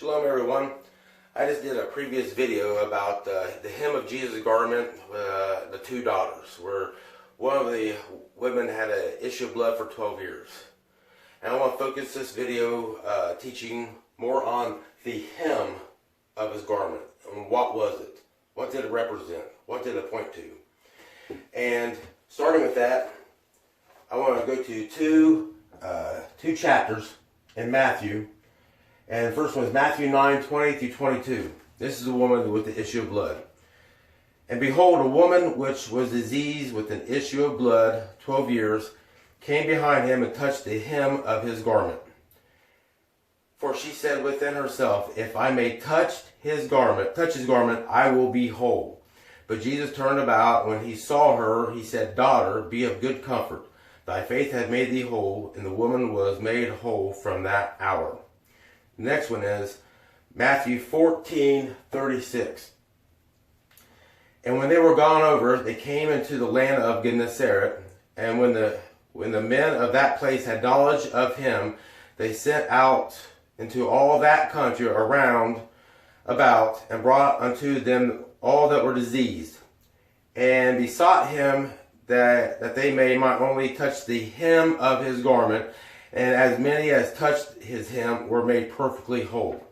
Shalom everyone. I just did a previous video about the hem of Jesus' garment, the two daughters, where one of the women had an issue of blood for 12 years. And I want to focus this video teaching more on the hem of his garment. And what was it? What did it represent? What did it point to? And starting with that, I want to go to two chapters in Matthew. And the first one is Matthew 9:20 through 22. This is a woman with the issue of blood. And behold, a woman which was diseased with an issue of blood 12 years came behind him and touched the hem of his garment. For she said within herself, if I may touch his garment, I will be whole. But Jesus turned about, and when he saw her, he said, Daughter, be of good comfort. Thy faith hath made thee whole. And the woman was made whole from that hour. The next one is Matthew 14:36. And when they were gone over, they came into the land of Gennesaret. And when the men of that place had knowledge of him, they sent out into all that country around about, and brought unto them all that were diseased, and besought him that they may not only touch the hem of his garment, and as many as touched his hem were made perfectly whole.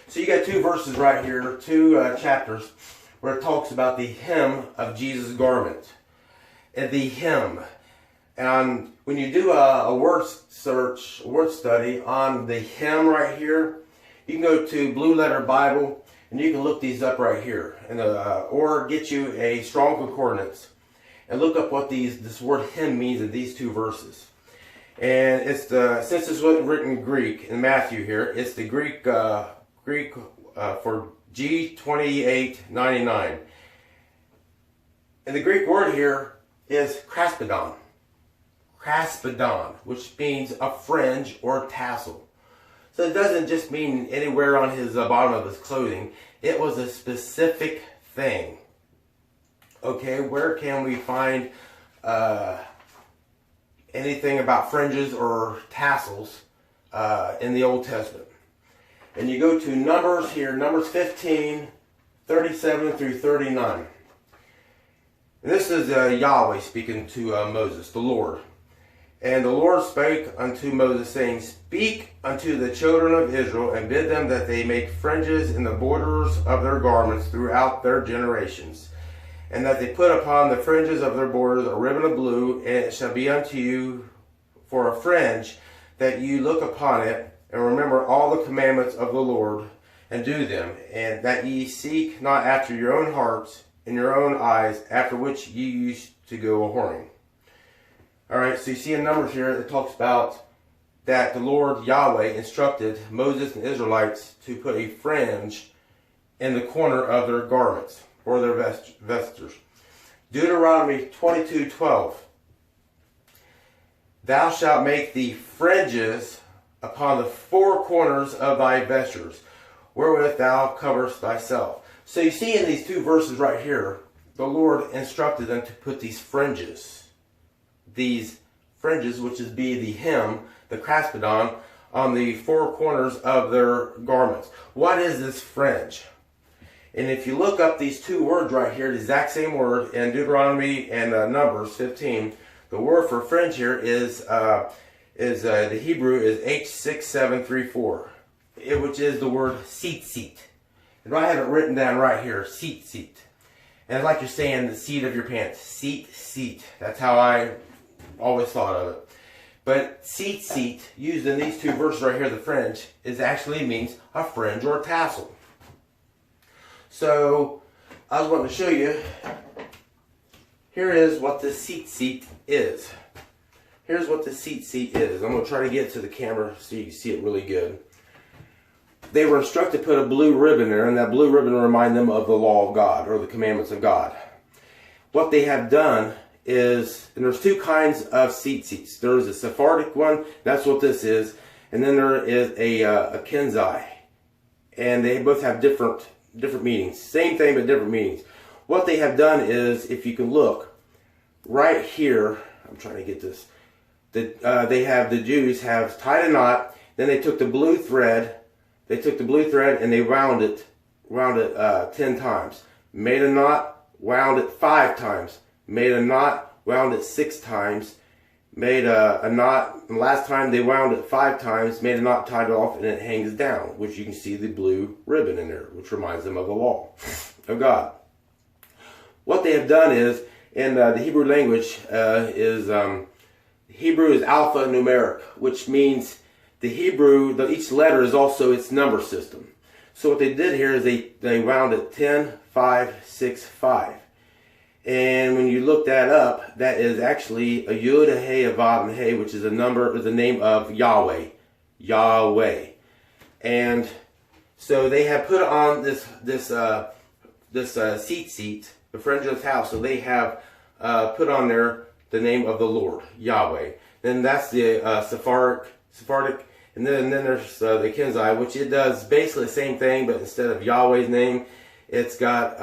So you got two verses right here, two chapters, where it talks about the hem of Jesus' garment. And the hem. And when you do a word search, word study on the hem right here, you can go to Blue Letter Bible, and you can look these up right here, and or get you a Strong Concordance, and look up what this word hem means in these two verses. And it's since this wasn't written in Greek in Matthew here, it's the Greek for G2899. And the Greek word here is kraspedon. Kraspedon, which means a fringe or tassel. So it doesn't just mean anywhere on his bottom of his clothing. It was a specific thing. Okay, where can we find anything about fringes or tassels in the Old Testament? And you go to Numbers here, Numbers 15:37 through 39. And this is Yahweh speaking to Moses, the Lord. And the Lord spake unto Moses, saying, Speak unto the children of Israel, and bid them that they make fringes in the borders of their garments throughout their generations, and that they put upon the fringes of their borders a ribbon of blue, and it shall be unto you for a fringe, that you look upon it, and remember all the commandments of the Lord, and do them, and that ye seek not after your own hearts and your own eyes, after which ye used to go a-whoring. Alright, so you see in Numbers here, it talks about that the Lord Yahweh instructed Moses and the Israelites to put a fringe in the corner of their garments, or their vestures. Deuteronomy 22:12. Thou shalt make the fringes upon the four corners of thy vestures, wherewith thou coverest thyself. So you see in these two verses right here, the Lord instructed them to put these fringes, which is be the hem, the kraspedon, on the four corners of their garments. What is this fringe? And if you look up these two words right here, the exact same word in Deuteronomy and Numbers 15, the word for fringe here is the Hebrew is H6734, which is the word tzitzit. And I have it written down right here, tzitzit. And it's like you're saying the seat of your pants, seat. That's how I always thought of it. But tzitzit, used in these two verses right here, the fringe, actually means a fringe or a tassel. So, I was wanting to show you, here is what the tzitzit is. Here's what the tzitzit is. I'm going to try to get to the camera so you can see it really good. They were instructed to put a blue ribbon there, and that blue ribbon will remind them of the law of God, or the commandments of God. What they have done is, and there's two kinds of tzitzits. There is a Sephardic one, that's what this is, and then there is a kenzai. And they both have different meanings. Same thing, but different meanings. What they have done is, if you can look, right here, I'm trying to get this, the Jews have tied a knot, then they took the blue thread, they took the blue thread and they wound it 10 times. Made a knot, wound it 5 times. Made a knot, wound it 6 times. Made a knot, and last time they wound it 5 times, made a knot, tied it off, and it hangs down, which you can see the blue ribbon in there, which reminds them of the law of God. What they have done is, in the Hebrew language, Hebrew is alphanumeric, which means the Hebrew, each letter is also its number system. So what they did here is they wound it 10, 5, 6, 5. And when you look that up, that is actually a Yud, a Hey, a Vav, and a Hey, which is a number, is the name of Yahweh. Yahweh. And so they have put on this seat, the Fringes house. So they have put on there the name of the Lord, Yahweh. Then that's the Sephardic, and then there's the Kenzai, which it does basically the same thing, but instead of Yahweh's name, it's got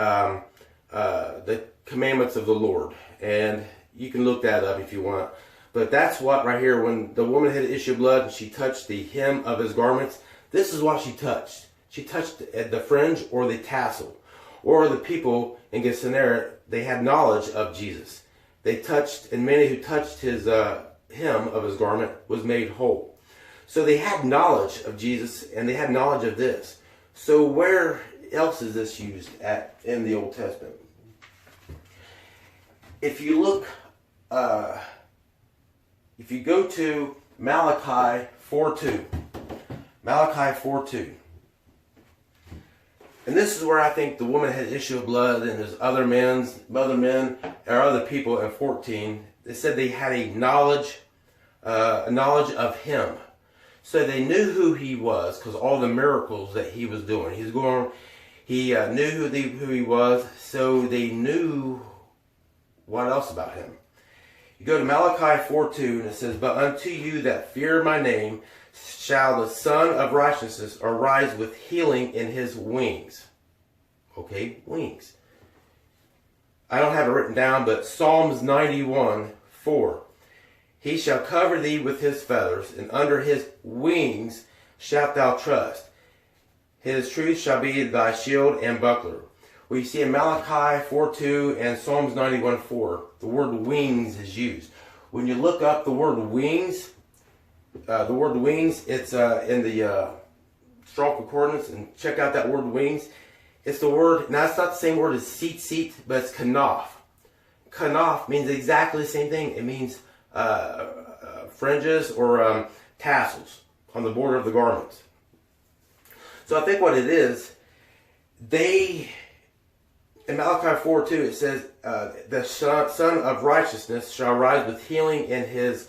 the commandments of the Lord. And you can look that up if you want. But that's what right here, when the woman had an issue of blood and she touched the hem of his garments, this is what she touched. She touched the fringe or the tassel. Or the people in Gethsemane, they had knowledge of Jesus. They touched, and many who touched his hem of his garment was made whole. So they had knowledge of Jesus, and they had knowledge of this. So where else is this used at in the Old Testament? If you look, if you go to Malachi 4:2, Malachi 4:2, and this is where I think the woman had issue of blood, and there's other men or other people in 14. They said they had a knowledge of him. So they knew who he was because all the miracles that he was doing. He knew who he was, so they knew what else about him. You go to Malachi 4:2, and it says, "But unto you that fear my name shall the Son of Righteousness arise with healing in his wings." Okay, wings. I don't have it written down, but Psalms 91:4. "He shall cover thee with his feathers, and under his wings shalt thou trust. His truth shall be thy shield and buckler." Well, you see in Malachi 4:2 and Psalms 91:4, the word wings is used. When you look up the word wings, it's in the Strong Concordance, and check out that word wings. It's the word, now it's not the same word as seat, but it's kanaf. Kanaf means exactly the same thing. It means fringes or tassels on the border of the garments. So I think what it is, in Malachi 4:2 it says, "The Son of Righteousness shall rise with healing in his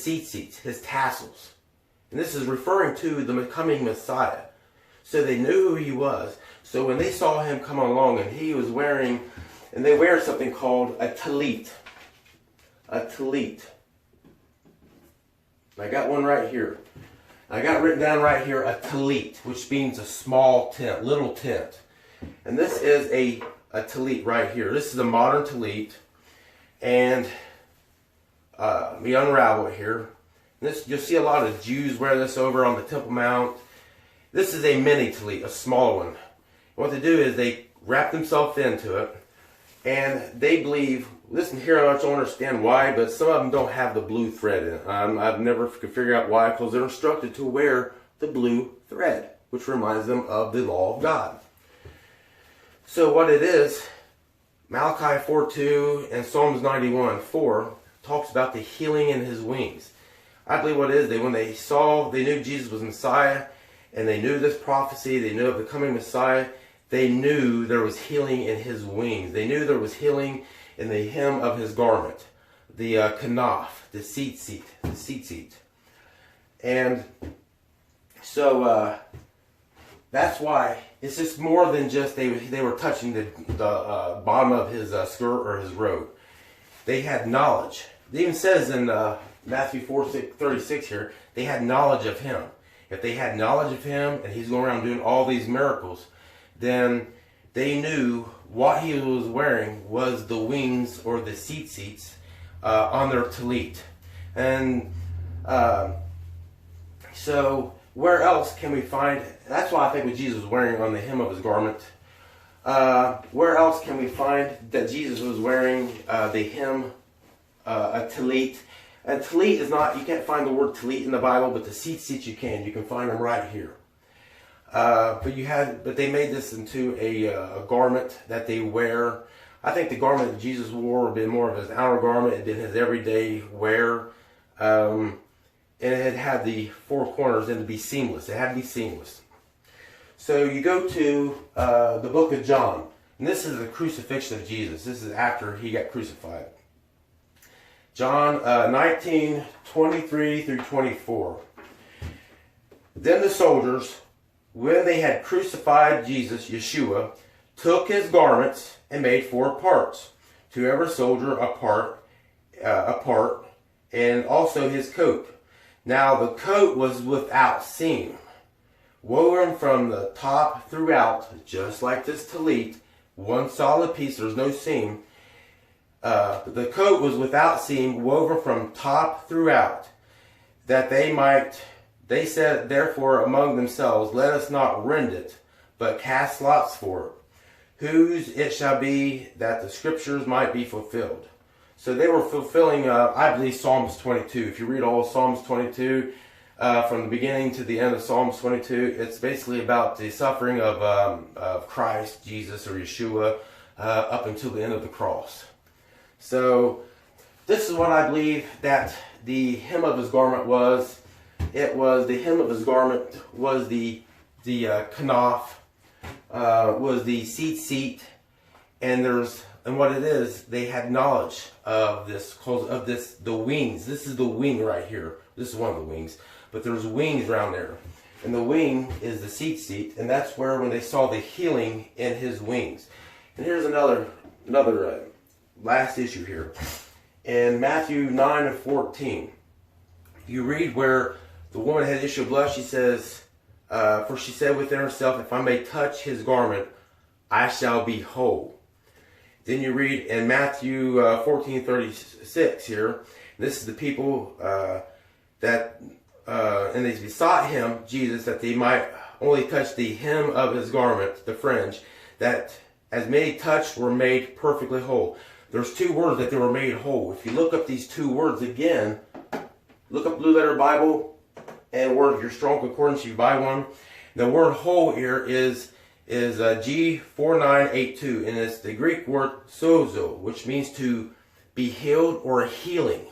seats, his tassels." And this is referring to the coming Messiah. So they knew who he was. So when they saw him come along, and he was wearing, and they wear something called a talit. A talit. I got one right here. I got written down right here, a talit, which means a small tent, little tent. And this is a talit right here. This is a modern talit. And we unravel it here. You'll see a lot of Jews wear this over on the Temple Mount. This is a mini talit, a small one. What they do is they wrap themselves into it, and they believe, listen here, I don't understand why, but some of them don't have the blue thread in it. I've never could figure out why, because they're instructed to wear the blue thread, which reminds them of the law of God. So what it is, Malachi 4:2 and Psalms 91:4 talks about the healing in his wings. I believe what it is, when they knew Jesus was Messiah, and they knew this prophecy, they knew of the coming Messiah, they knew there was healing in his wings. They knew there was healing in the hem of his garment, the kanaf, the seat. And so that's why it's just more than just they were touching the bottom of his skirt or his robe. They had knowledge. It even says in Matthew 4:36 here, they had knowledge of him. If they had knowledge of him and he's going around doing all these miracles, then they knew what he was wearing was the wings or the seats on their talit. And so where else can we find, that's why I think what Jesus was wearing on the hem of his garment. Where else can we find that Jesus was wearing the hem, a tallit? A tallit is not, you can't find the word tallit in the Bible, but the tzitzit you can. You can find them right here. But they made this into a garment that they wear. I think the garment that Jesus wore would have been more of his outer garment. It had been his everyday wear. And it had the four corners and to be seamless. It had to be seamless. So you go to the book of John. And this is the crucifixion of Jesus. This is after he got crucified. John 19, 23 through 24. Then the soldiers, when they had crucified Jesus, Yeshua, took his garments and made four parts, to every soldier a part, and also his coat. Now the coat was without seam, woven from the top throughout, just like this tallit, one solid piece, there's no seam. The coat was without seam, woven from top throughout, that they said therefore among themselves, let us not rend it, but cast lots for it, whose it shall be, that the scriptures might be fulfilled. So they were fulfilling, I believe, Psalms 22. If you read all of Psalms 22, from the beginning to the end of Psalms 22, it's basically about the suffering of Christ, Jesus, or Yeshua, up until the end of the cross. So this is what I believe that the hem of his garment was. It was, the hem of his garment was the kanaf, was the seat, and what it is, they had knowledge of the wings. This is the wing right here. This is one of the wings, but there's wings around there, and the wing is the seat, and that's where when they saw the healing in his wings. And here's another last issue here. In Matthew 9 and 14, you read where the woman had issue of blood. She says, for she said within herself, if I may touch his garment, I shall be whole. Then you read in Matthew 14:36 here, this is the people and they besought him, Jesus, that they might only touch the hem of his garment, the fringe, that as many touched were made perfectly whole. There's two words that they were made whole. If you look up these two words again, look up Blue Letter Bible and Word of Your Strong Concordance, you buy one. The word whole here is G4982, and it's the Greek word sozo, which means to be healed or healing,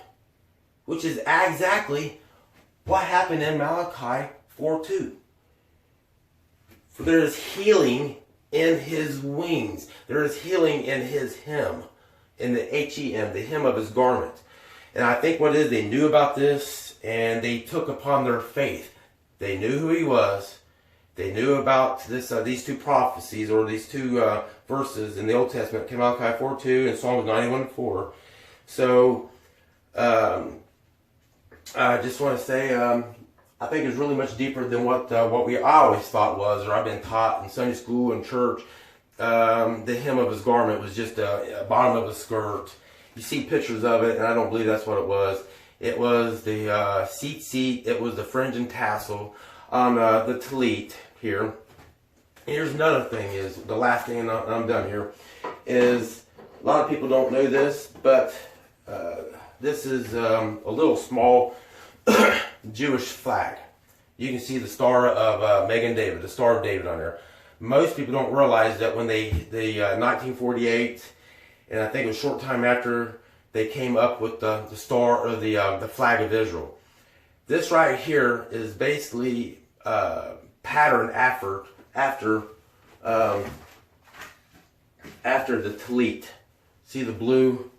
which is exactly what happened in Malachi 4:2. For there is healing in his wings. There is healing in his hem, in the H-E-M, the hem of his garment. And I think what it is, they knew about this, and they took upon their faith. They knew who he was. They knew about these two prophecies, or these two verses in the Old Testament, Malachi 4:2 and Psalm 91:4. So, I just want to say, I think it's really much deeper than what I always thought was, or I've been taught in Sunday school and church. The hem of his garment was just a bottom of his skirt. You see pictures of it, and I don't believe that's what it was. It was the seat. It was the fringe and tassel on the tallit here. Here's another thing, is the last thing, and I'm done here, is a lot of people don't know this, but this is a little small Jewish flag. You can see the star of Megan David, the Star of David on there. Most people don't realize that when they 1948, and I think it was a short time after, they came up with the star, or the flag of Israel. This right here is basically patterned after the tallit. See the blue?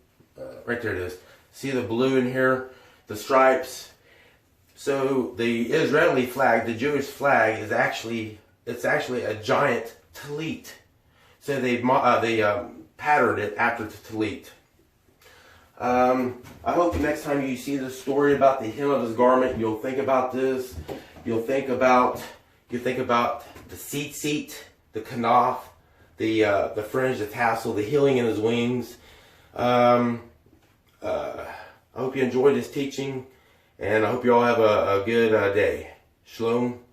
Right there it is. See the blue in here? The stripes. So the Israeli flag, the Jewish flag, is actually a giant tallit. So they patterned it after the tallit. I hope the next time you see this story about the hem of his garment, you'll think about this. You'll think about the seat, the kanaf, the fringe, the tassel, the healing in his wings. I hope you enjoyed this teaching, and I hope you all have a good day. Shalom.